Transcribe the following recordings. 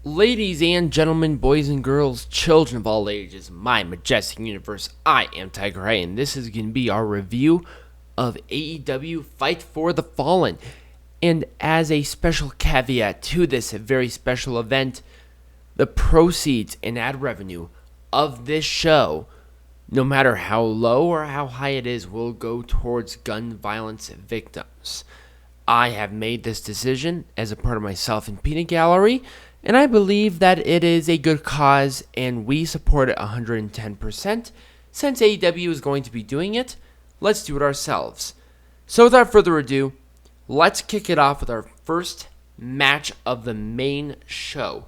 Ladies and gentlemen, boys and girls, children of all ages, my majestic universe, I am Tiger High, and this is going to be our review of AEW Fight for the Fallen. And as a special caveat to this very special event, the proceeds and ad revenue of this show, no matter how low or how high it is, will go towards gun violence victims. I have made this decision as a part of my Self and Peanut Gallery, and I believe that it is a good cause, and we support it 110%. Since AEW is going to be doing it, let's do it ourselves. So without further ado, let's kick it off with our first match of the main show.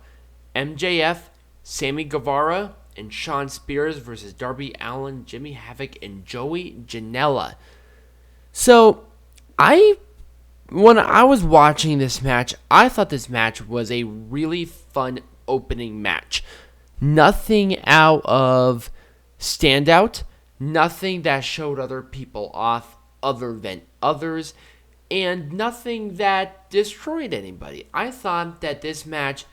MJF, Sammy Guevara, and Shawn Spears versus Darby Allin, Jimmy Havoc, and Joey Janela. So, when I was watching this match, I thought this match was a really fun opening match. Nothing out of standout, nothing that showed other people off other than others, and nothing that destroyed anybody. I thought that this match,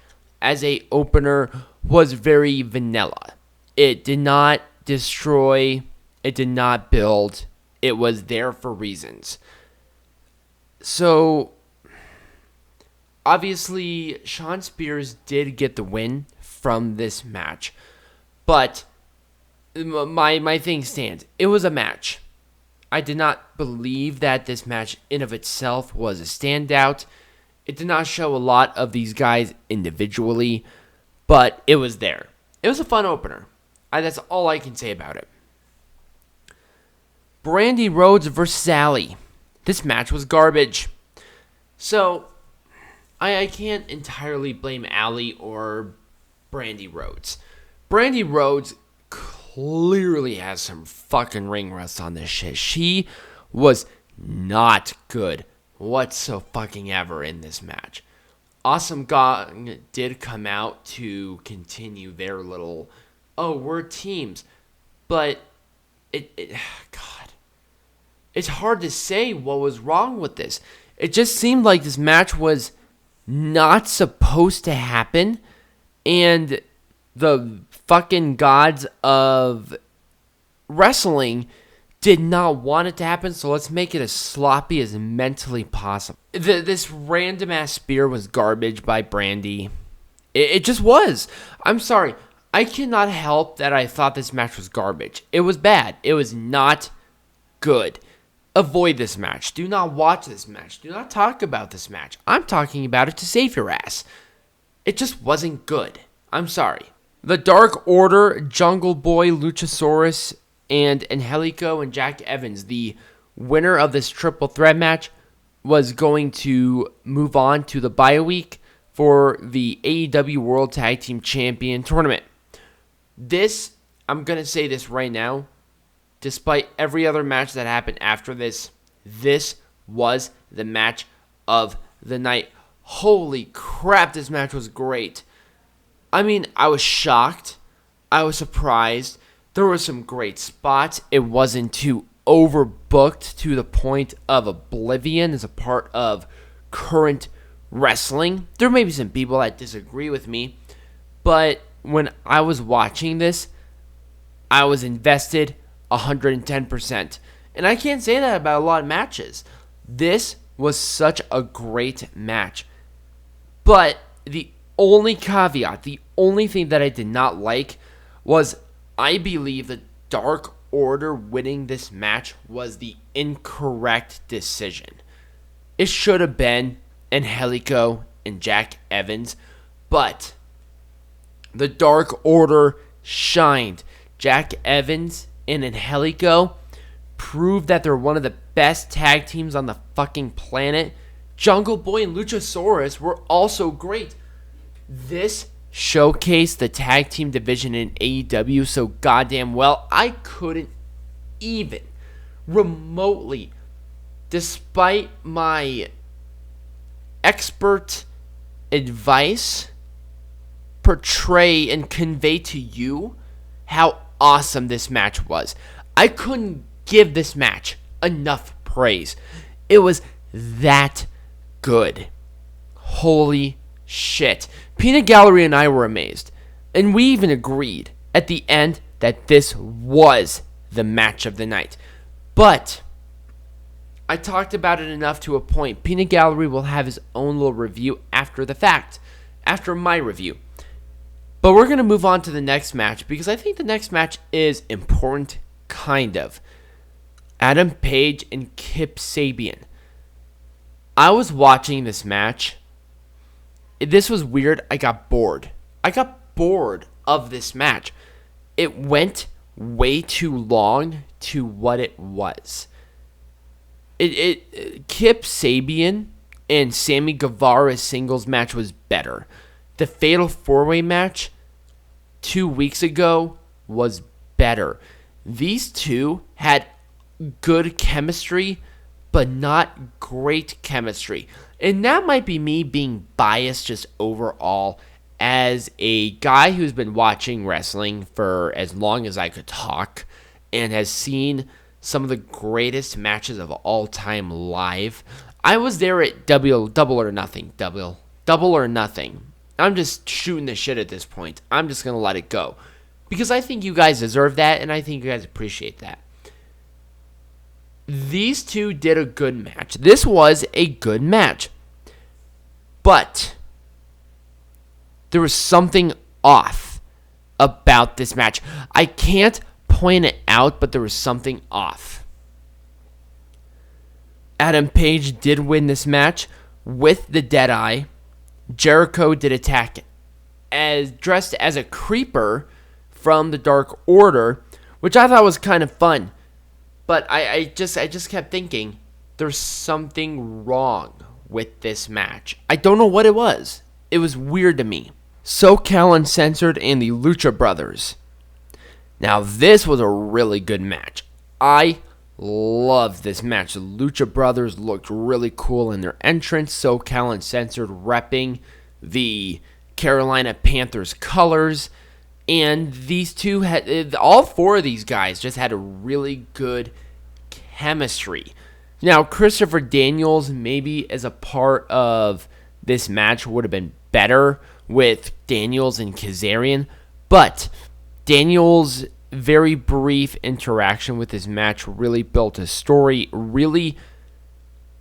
as a opener, was very vanilla. It did not destroy, it did not build, it was there for reasons. So, obviously, Shawn Spears did get the win from this match. But my thing stands. It was a match. I did not believe that this match in of itself was a standout. It did not show a lot of these guys individually, but it was there. It was a fun opener. That's all I can say about it. Brandy Rhodes versus Allie. This match was garbage. So, I can't entirely blame Allie or Brandy Rhodes. Brandy Rhodes clearly has some fucking ring rust on this shit. She was not good whatsoever in this match. Awesome Gong did come out to continue their little, we're teams. But, God. It's hard to say what was wrong with this. It just seemed like this match was not supposed to happen, and the fucking gods of wrestling did not want it to happen, so let's make it as sloppy as mentally possible. This random-ass spear was garbage by Brandy. It just was. I'm sorry. I cannot help that I thought this match was garbage. It was bad. It was not good. Avoid this match. Do not watch this match. Do not talk about this match. I'm talking about it to save your ass. It just wasn't good. I'm sorry. The Dark Order, Jungle Boy, Luchasaurus, and Angelico and Jack Evans, the winner of this triple threat match, was going to move on to the bye week for the AEW World Tag Team Champion Tournament. This, I'm going to say this right now, despite every other match that happened after this, this was the match of the night. Holy crap, this match was great. I mean, I was shocked. I was surprised. There were some great spots. It wasn't too overbooked to the point of oblivion as a part of current wrestling. There may be some people that disagree with me, but when I was watching this, I was invested 110%. And I can't say that about a lot of matches. This was such a great match. But the only caveat, the only thing that I did not like was I believe the Dark Order winning this match was the incorrect decision. It should have been Angelico and Jack Evans, but the Dark Order shined. Jack Evans and Angelico proved that they're one of the best tag teams on the fucking planet. Jungle Boy and Luchasaurus were also great. This showcased the tag team division in AEW so goddamn well. I couldn't even remotely, despite my expert advice, portray and convey to you how awesome this match was. I couldn't give this match enough praise. It was that good. Holy shit. Peanut Gallery and I were amazed. And we even agreed at the end that this was the match of the night. But I talked about it enough to a point. Peanut Gallery will have his own little review after the fact, after my review. But we're going to move on to the next match because I think the next match is important, kind of. Adam Page and Kip Sabian. I was watching this match. This was weird. I got bored. I got bored of this match. It went way too long to what it was. Kip Sabian and Sammy Guevara's singles match was better. The Fatal 4-Way match 2 weeks ago was better. These two had good chemistry, but not great chemistry. And that might be me being biased just overall as a guy who's been watching wrestling for as long as I could talk and has seen some of the greatest matches of all time live. I was there at Double or Nothing. Double or Nothing. I'm just shooting the shit at this point. I'm just going to let it go. Because I think you guys deserve that, and I think you guys appreciate that. These two did a good match. This was a good match. But there was something off about this match. I can't point it out, but there was something off. Adam Page did win this match with the Deadeye. Jericho did attack dressed as a creeper from the Dark Order, which I thought was kind of fun. But I just kept thinking, there's something wrong with this match. I don't know what it was. It was weird to me. SoCal Uncensored and the Lucha Brothers. Now, this was a really good match. I loved this match. The Lucha Brothers looked really cool in their entrance. SoCal Uncensored repping the Carolina Panthers colors. And these two had, all four of these guys just had a really good chemistry. Now, Christopher Daniels, maybe as a part of this match, would have been better with Daniels and Kazarian. But Daniels' very brief interaction with this match really built a story, really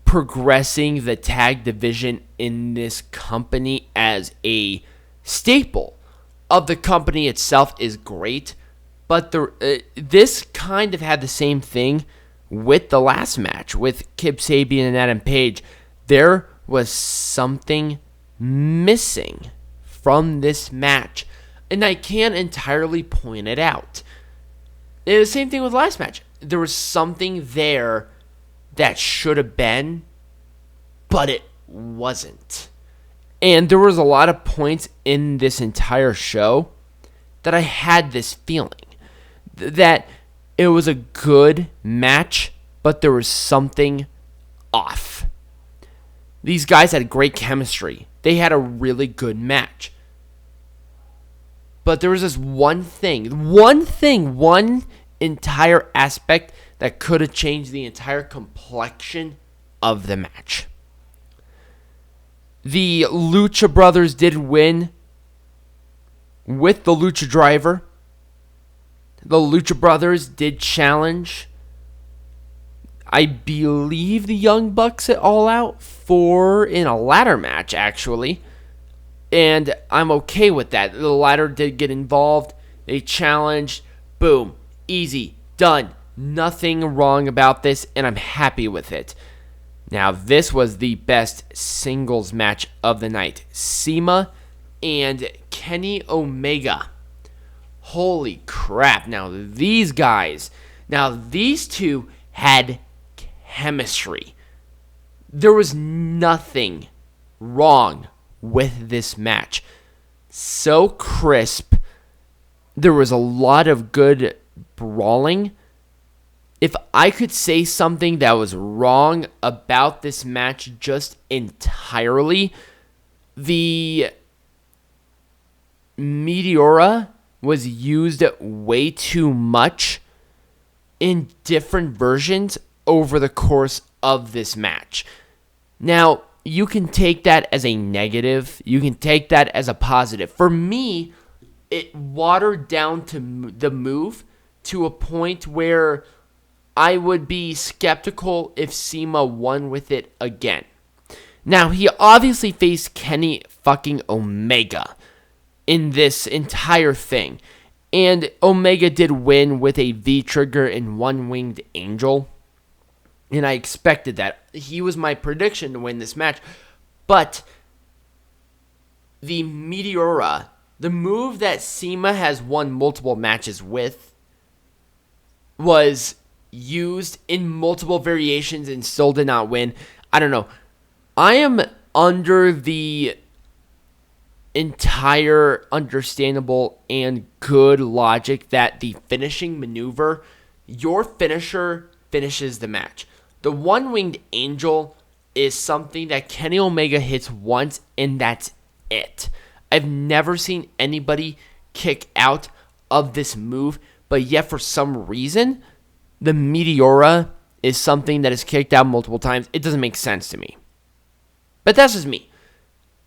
progressing the tag division in this company as a staple of the company itself is great, but this kind of had the same thing with the last match with Kip Sabian and Adam Page. There was something missing from this match, and I can't entirely point it out. The same thing with the last match. There was something there that should have been, but it wasn't. And there was a lot of points in this entire show that I had this feeling that it was a good match, but there was something off. These guys had great chemistry. They had a really good match. But there was this one entire aspect that could have changed the entire complexion of the match. The Lucha Brothers did win with the Lucha Driver. The Lucha Brothers did challenge, I believe, the Young Bucks at All Out in a ladder match, actually. And I'm okay with that. The ladder did get involved. They challenged. Boom. Easy. Done. Nothing wrong about this, and I'm happy with it. Now, this was the best singles match of the night. Cena and Kenny Omega. Holy crap. Now, these two had chemistry. There was nothing wrong with this match. So crisp. There was a lot of good brawling. If I could say something that was wrong about this match just entirely, the Meteora was used way too much in different versions over the course of this match. Now, you can take that as a negative. You can take that as a positive. For me, it watered down to the move to a point where I would be skeptical if CIMA won with it again. Now, he obviously faced Kenny fucking Omega in this entire thing. And Omega did win with a V-trigger and one-winged angel. And I expected that. He was my prediction to win this match. But the Meteora, the move that CIMA has won multiple matches with, was used in multiple variations and still did not win. I don't know. I am under the entire understandable and good logic that the finishing maneuver, your finisher finishes the match. The one-winged angel is something that Kenny Omega hits once and that's it. I've never seen anybody kick out of this move, but yet for some reason, the Meteora is something that is kicked out multiple times. It doesn't make sense to me. But that's just me.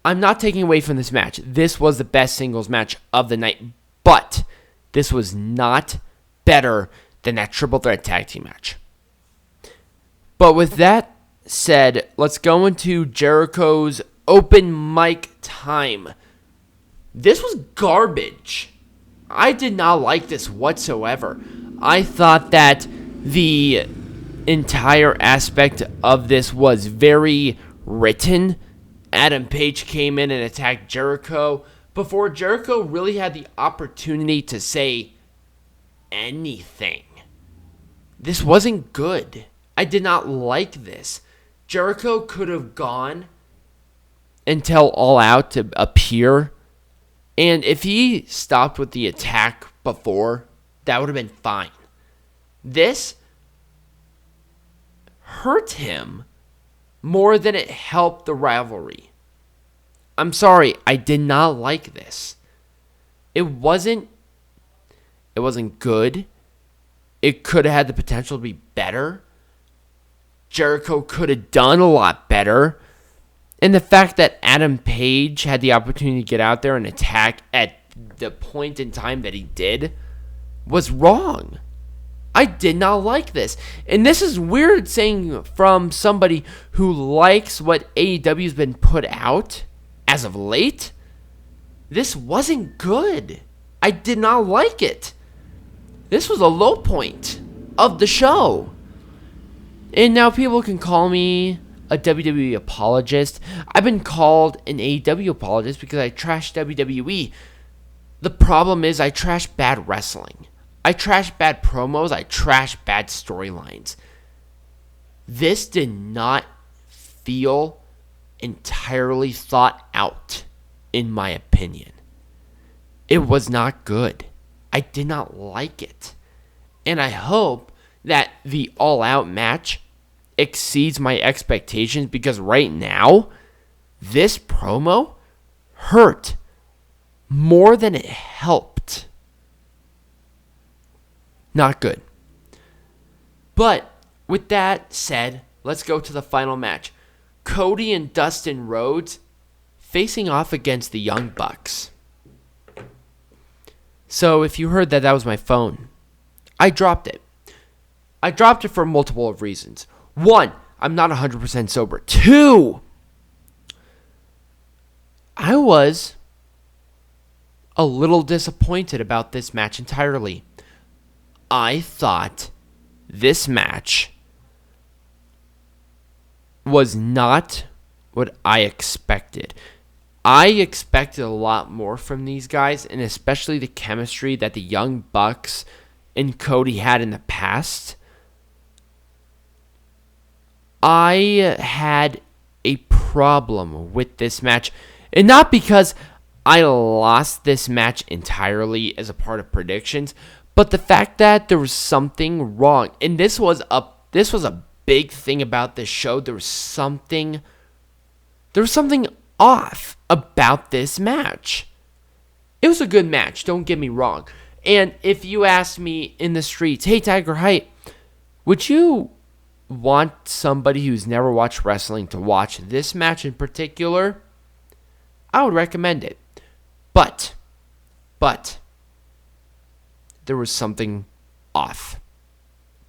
I'm not taking away from this match. This was the best singles match of the night, but this was not better than that triple threat tag team match. But with that said, let's go into Jericho's open mic time. This was garbage. I did not like this whatsoever. I thought that the entire aspect of this was very written. Adam Page came in and attacked Jericho before Jericho really had the opportunity to say anything. This wasn't good. I did not like this. Jericho could have gone until All Out to appear. And if he stopped with the attack before, that would have been fine. This hurt him more than it helped the rivalry. I'm sorry, I did not like this. It wasn't good. It could have had the potential to be better. Jericho could have done a lot better. And the fact that Adam Page had the opportunity to get out there and attack at the point in time that he did was wrong. I did not like this. And this is weird saying from somebody who likes what AEW's been put out as of late. This wasn't good. I did not like it. This was a low point of the show. And now people can call me a WWE apologist. I've been called an AEW apologist because I trash WWE. The problem is I trash bad wrestling. I trash bad promos. I trash bad storylines. This did not feel entirely thought out, in my opinion. It was not good. I did not like it. And I hope that the All Out match exceeds my expectations because right now, this promo hurt more than it helped. Not good. But with that said, let's go to the final match. Cody and Dustin Rhodes facing off against the Young Bucks. So if you heard that, that was my phone. I dropped it. I dropped it for multiple reasons. One, I'm not 100% sober. Two, I was a little disappointed about this match entirely. I thought this match was not what I expected. I expected a lot more from these guys, and especially the chemistry that the Young Bucks and Cody had in the past. I had a problem with this match, and not because I lost this match entirely as a part of predictions, but the fact that there was something wrong. And this was a big thing about this show. There was something off about this match. It was a good match, don't get me wrong. And if you asked me in the streets, hey Tiger Height, would you want somebody who's never watched wrestling to watch this match in particular, I would recommend it. But, there was something off.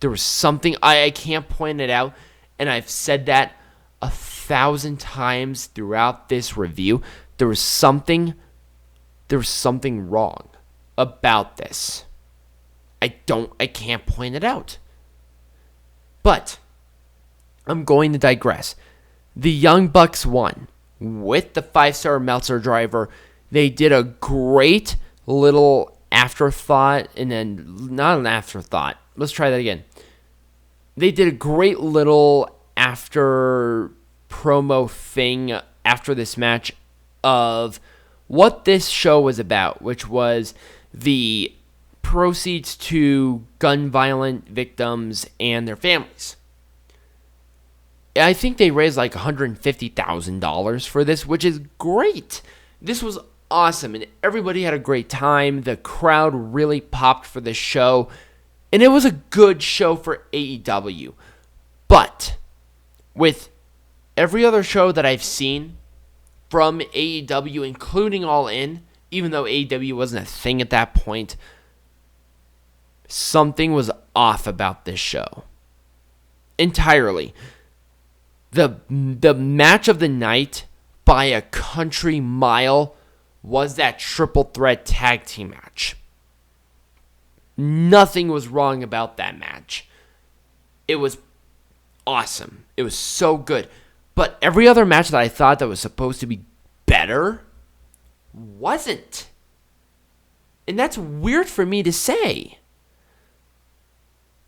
There was something, I can't point it out, and I've said that 1,000 times throughout this review. There was something wrong about this. I can't point it out. But I'm going to digress. The Young Bucks won with the 5-star Meltzer driver. They did a great little afterthought, and then not an afterthought. Let's try that again. They did a great little after promo thing after this match of what this show was about, which was the proceeds to gun violent victims and their families. I think they raised like $150,000 for this, which is great. This was awesome, and everybody had a great time. The crowd really popped for this show, and it was a good show for AEW. But with every other show that I've seen from AEW, including All In, even though AEW wasn't a thing at that point, something was off about this show. Entirely. The match of the night by a country mile was that triple threat tag team match. Nothing was wrong about that match. It was awesome. It was so good. But every other match that I thought that was supposed to be better wasn't. And that's weird for me to say.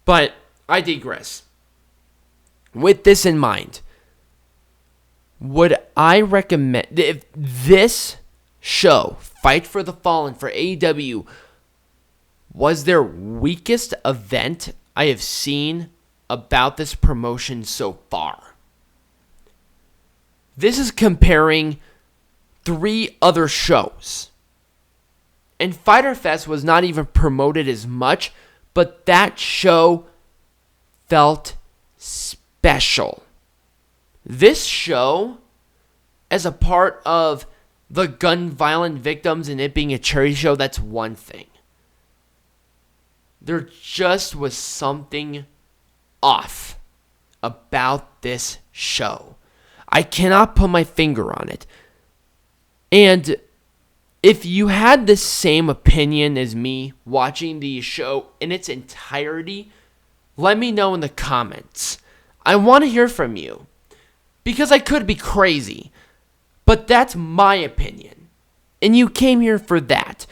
But I digress. With this in mind, would I recommend, if this show, Fight for the Fallen for AEW, was their weakest event I have seen about this promotion so far? This is comparing 3 other shows. And Fyter Fest was not even promoted as much, but that show felt special. This show, as a part of the gun violent victims and it being a charity show, that's one thing. There just was something off about this show. I cannot put my finger on it. And if you had the same opinion as me watching the show in its entirety, let me know in the comments. I want to hear from you. Because I could be crazy. But that's my opinion. And you came here for that.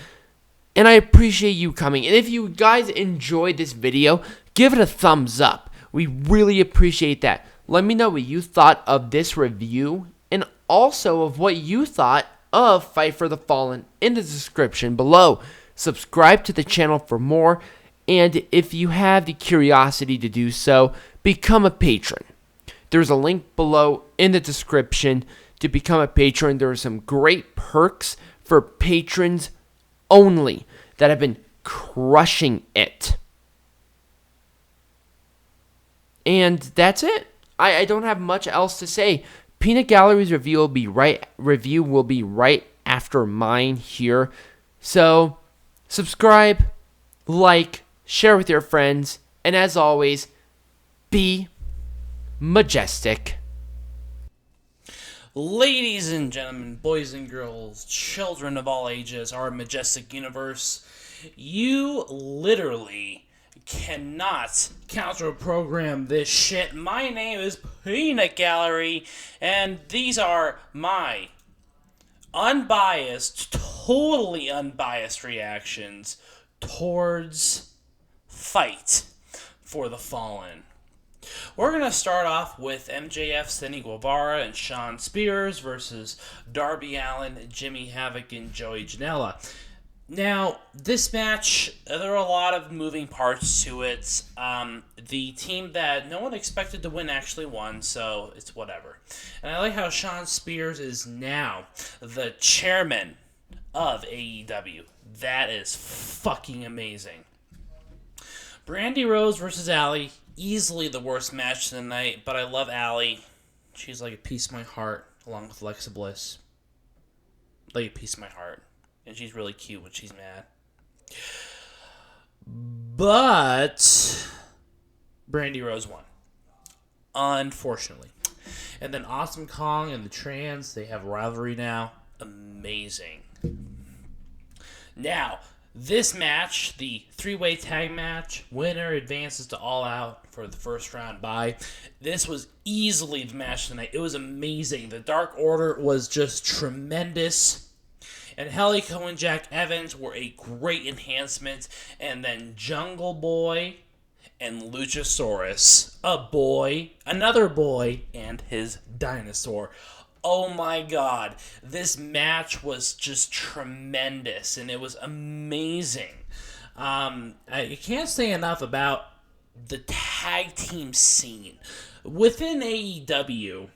And I appreciate you coming. And if you guys enjoyed this video, give it a thumbs up. We really appreciate that. Let me know what you thought of this review. And also of what you thought of Fight for the Fallen in the description below. Subscribe to the channel for more. And if you have the curiosity to do so, become a patron. There's a link below in the description to become a patron. There are some great perks for patrons only that have been crushing it. And that's it. I don't have much else to say. Peanut Gallery's review will be right after mine here. So subscribe, like, share with your friends, and as always, be majestic. Ladies and gentlemen, boys and girls, children of all ages, our majestic universe, you literally cannot counter-program this shit. My name is Peanut Gallery, and these are my unbiased, totally unbiased reactions towards Fight for the Fallen. We're going to start off with MJF, Sammy Guevara, and Shawn Spears versus Darby Allin, Jimmy Havoc, and Joey Janela. Now, this match, there are a lot of moving parts to it. The team that no one expected to win actually won, so it's whatever. And I like how Shawn Spears is now the chairman of AEW. That is fucking amazing. Brandy Rose versus Allie. easily the worst match of the night, but I love Allie. She's like a piece of my heart, along with Alexa Bliss. Like a piece of my heart. And she's really cute when she's mad. But Brandy Rose won. Unfortunately. And then Awesome Kong and the Trans, they have a rivalry now. Amazing. Now, this match, the three-way tag match, winner advances to All Out for the first round bye. This was easily the match of the night. It was amazing. The Dark Order was just tremendous. And Helico and Jack Evans were a great enhancement. And then Jungle Boy and Luchasaurus, a boy, another boy, and his dinosaur. Oh my god, this match was just tremendous, and it was amazing. I can't say enough about the tag team scene. Within AEW,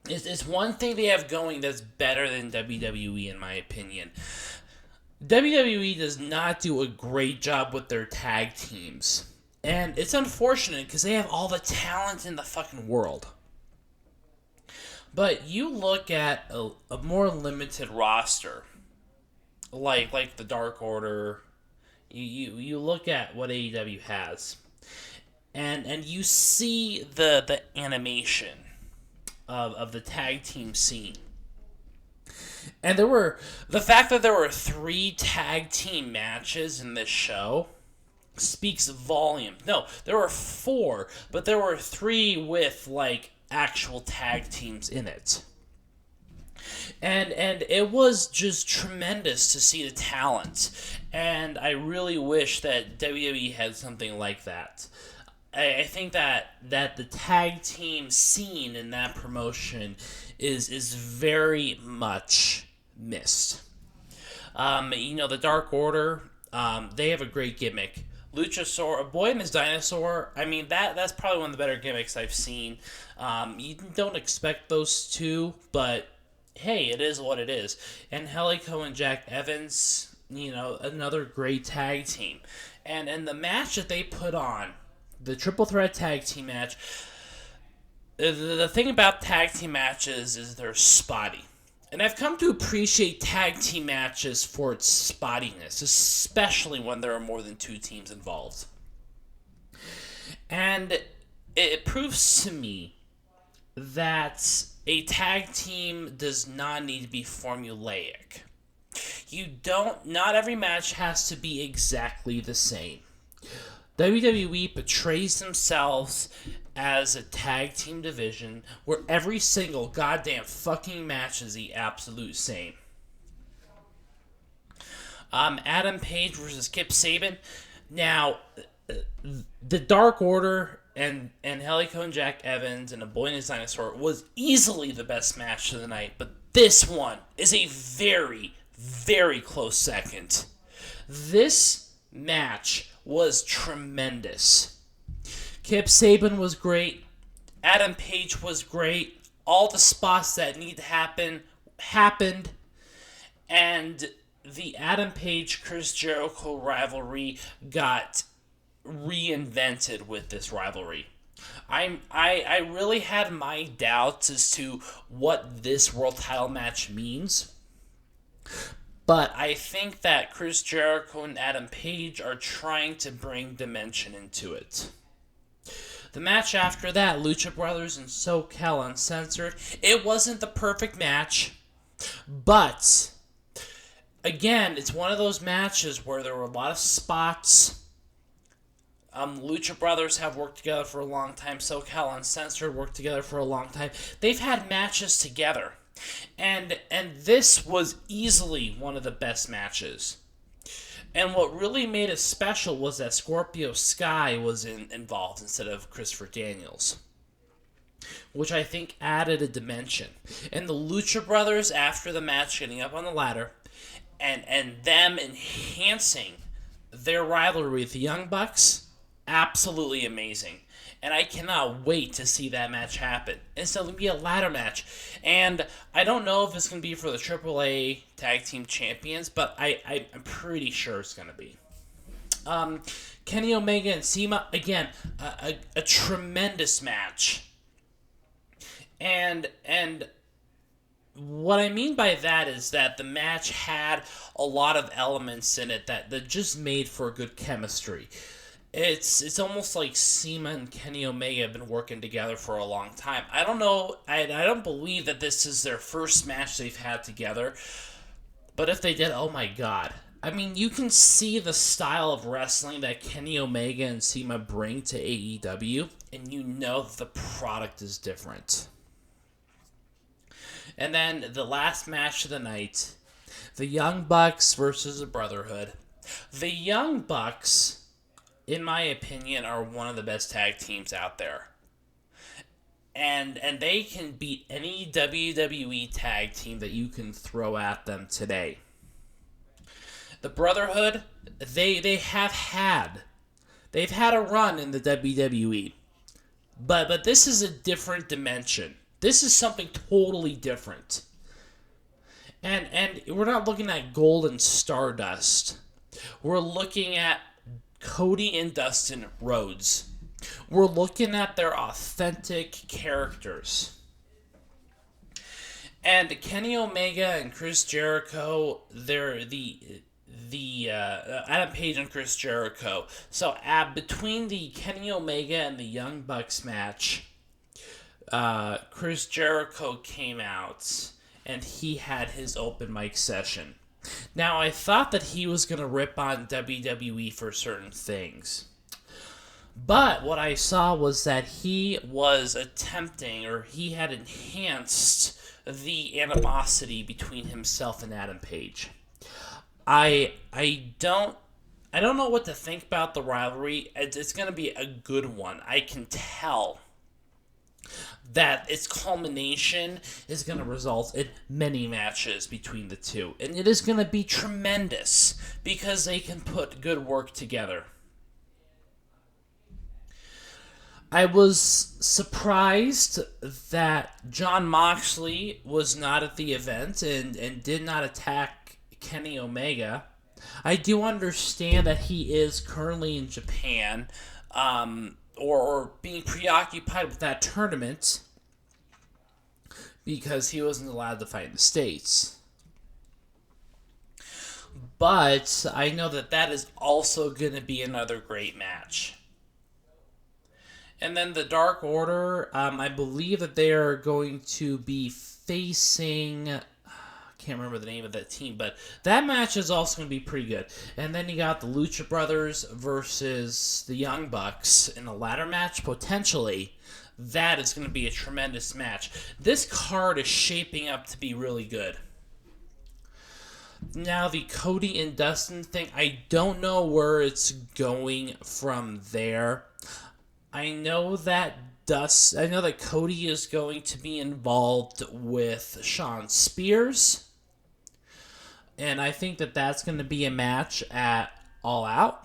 it's one thing they have going that's better than WWE, in my opinion. WWE does not do a great job with their tag teams. And it's unfortunate because they have all the talent in the fucking world. But you look at a more limited roster, like the Dark Order. You look at what AEW has, and you see the animation of the tag team scene. And the fact that there were 3 tag team matches in this show speaks volume. No, there were 4, but there were 3 with like actual tag teams in it. And it was just tremendous to see the talent. And I really wish that WWE had something like that. I think that the tag team scene in that promotion is very much missed. The Dark Order, they have a great gimmick. Luchasaur, a boy and his dinosaur. I mean, that's probably one of the better gimmicks I've seen. You don't expect those two, but hey, it is what it is. And Helico and Jack Evans, another great tag team. And the match that they put on, the triple threat tag team match, the thing about tag team matches is they're spotty. And I've come to appreciate tag team matches for its spottiness, especially when there are more than 2 teams involved. And it proves to me that a tag team does not need to be formulaic. Not every match has to be exactly the same. WWE portrays themselves as a tag team division where every single goddamn fucking match is the absolute same. Adam Page versus Kip Sabian. Now, the Dark Order and Helico and Jack Evans and a boy and his dinosaur was easily the best match of the night, but this one is a very, very close second. This match was tremendous. Kip Sabian was great. Adam Page was great. All the spots that need to happen happened. And the Adam Page Chris Jericho rivalry got reinvented with this rivalry. I really had my doubts as to what this world title match means. But I think that Chris Jericho and Adam Page are trying to bring dimension into it. The match after that, Lucha Brothers and SoCal Uncensored, it wasn't the perfect match, but again, it's one of those matches where there were a lot of spots. Lucha Brothers have worked together for a long time. SoCal Uncensored worked together for a long time. They've had matches together, and this was easily one of the best matches. And what really made it special was that Scorpio Sky was involved instead of Christopher Daniels, which I think added a dimension. And the Lucha Brothers, after the match, getting up on the ladder, and them enhancing their rivalry with the Young Bucks, absolutely amazing. And I cannot wait to see that match happen. It's going to be a ladder match. And I don't know if it's going to be for the AAA Tag Team Champions, but I'm pretty sure it's going to be. Kenny Omega and CIMA, again, a tremendous match. And what I mean by that is that the match had a lot of elements in it that just made for good chemistry. It's almost like CIMA and Kenny Omega have been working together for a long time. I don't know, I don't believe that this is their first match they've had together, but if they did, oh my god. I mean, you can see the style of wrestling that Kenny Omega and CIMA bring to AEW, and you know that the product is different. And then the last match of the night, the Young Bucks versus the Brotherhood. The Young Bucks, in my opinion, are one of the best tag teams out there. And they can beat any WWE tag team that you can throw at them today. The Brotherhood, they've had a run in the WWE. But this is a different dimension. This is something totally different. And we're not looking at gold and stardust. We're looking at Cody and Dustin Rhodes. We're looking at their authentic characters. And Kenny Omega and Chris Jericho, they're the Adam Page and Chris Jericho. So between the Kenny Omega and the Young Bucks match, Chris Jericho came out and he had his open mic session. Now, I thought that he was going to rip on WWE for certain things. But what I saw was that he was attempting, or he had enhanced the animosity between himself and Adam Page. I don't know what to think about the rivalry. It's going to be a good one. I can tell that its culmination is going to result in many matches between the two. And it is going to be tremendous because they can put good work together. I was surprised that Jon Moxley was not at the event and did not attack Kenny Omega. I do understand that he is currently in Japan, or being preoccupied with that tournament because he wasn't allowed to fight in the States. But I know that is also going to be another great match. And then the Dark Order, I believe that they are going to be facing... I can't remember the name of that team, but that match is also going to be pretty good. And then you got the Lucha Brothers versus the Young Bucks in a ladder match, potentially. That is going to be a tremendous match. This card is shaping up to be really good. Now, the Cody and Dustin thing, I don't know where it's going from there. I know that Cody is going to be involved with Shawn Spears. And I think that that's going to be a match at All Out.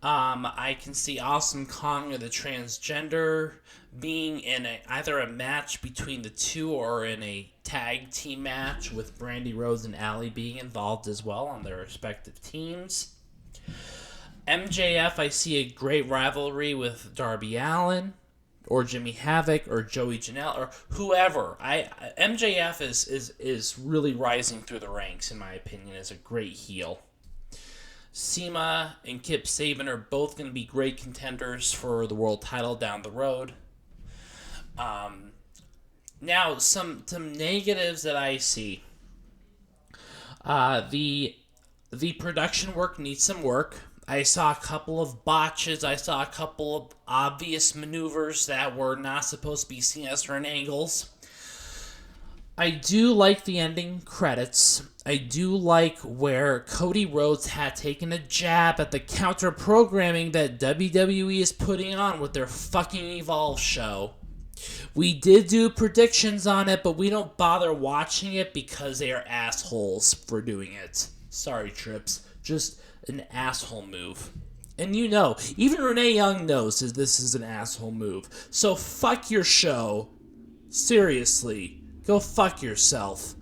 I can see Awesome Kong or the Transgender being in either a match between the two or in a tag team match with Brandy Rhodes and Allie being involved as well on their respective teams. MJF, I see a great rivalry with Darby Allin or Jimmy Havoc or Joey Janela or whoever. MJF is really rising through the ranks, in my opinion, as a great heel. CIMA and Kip Sabian are both going to be great contenders for the world title down the road. Now, some negatives that I see. The production work needs some work. I saw a couple of botches. I saw a couple of obvious maneuvers that were not supposed to be seen as certain angles. I do like the ending credits. I do like where Cody Rhodes had taken a jab at the counter-programming that WWE is putting on with their fucking Evolve show. We did do predictions on it, but we don't bother watching it because they are assholes for doing it. Sorry, Trips. Just an asshole move. And you know, even Renee Young knows that this is an asshole move. So fuck your show. Seriously. Go fuck yourself.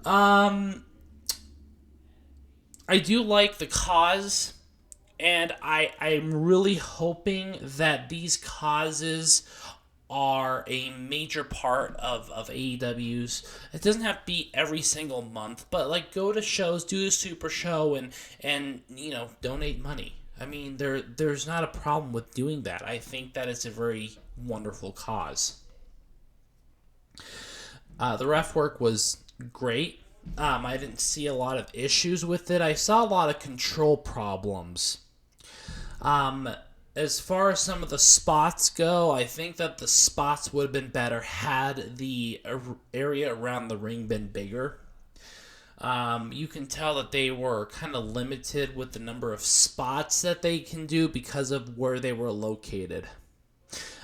I I do like the cause, and I'm really hoping that these causes are a major part of AEW's. It doesn't have to be every single month, but like go to shows, do a super show, and donate money. I mean, there's not a problem with doing that. I think that is a very wonderful cause. The ref work was great. I didn't see a lot of issues with it. I saw a lot of control problems. As far as some of the spots go, I think that the spots would have been better had the area around the ring been bigger. You can tell that they were kind of limited with the number of spots that they can do because of where they were located.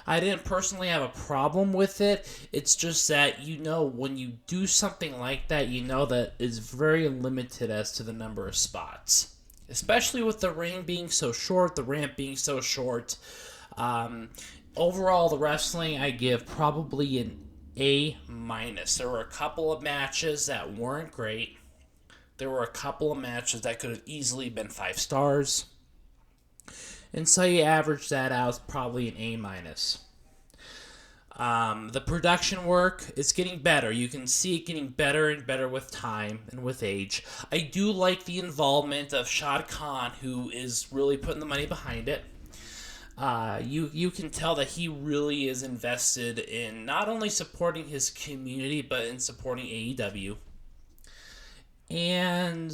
I didn't personally have a problem with it. It's just that, when you do something like that, that it's very limited as to the number of spots. Especially with the ring being so short, the ramp being so short. Overall, the wrestling I give probably an A-. There were a couple of matches that weren't great. There were a couple of matches that could have easily been 5 stars. And so you average that out, it's probably an A-. The production work is getting better. You can see it getting better and better with time and with age. I do like the involvement of Shad Khan, who is really putting the money behind it. You can tell that he really is invested in not only supporting his community, but in supporting AEW. And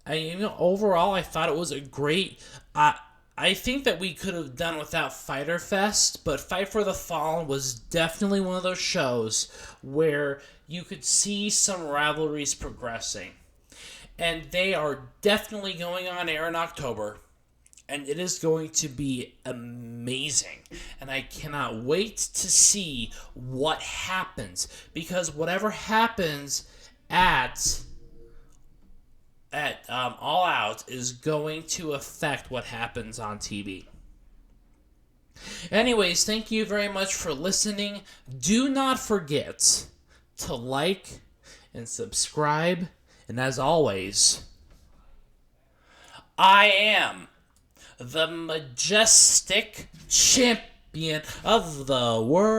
overall, I thought it was a great. I think that we could have done without Fyter Fest, but Fight for the Fallen was definitely one of those shows where you could see some rivalries progressing. And they are definitely going on air in October, and it is going to be amazing. And I cannot wait to see what happens, because whatever happens at All Out is going to affect what happens on TV. Anyways, thank you very much for listening. Do not forget to like and subscribe. And as always, I am the majestic champion of the world,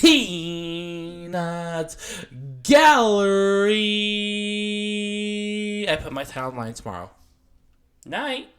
Peanut Gallery. I put my title line tomorrow. Night.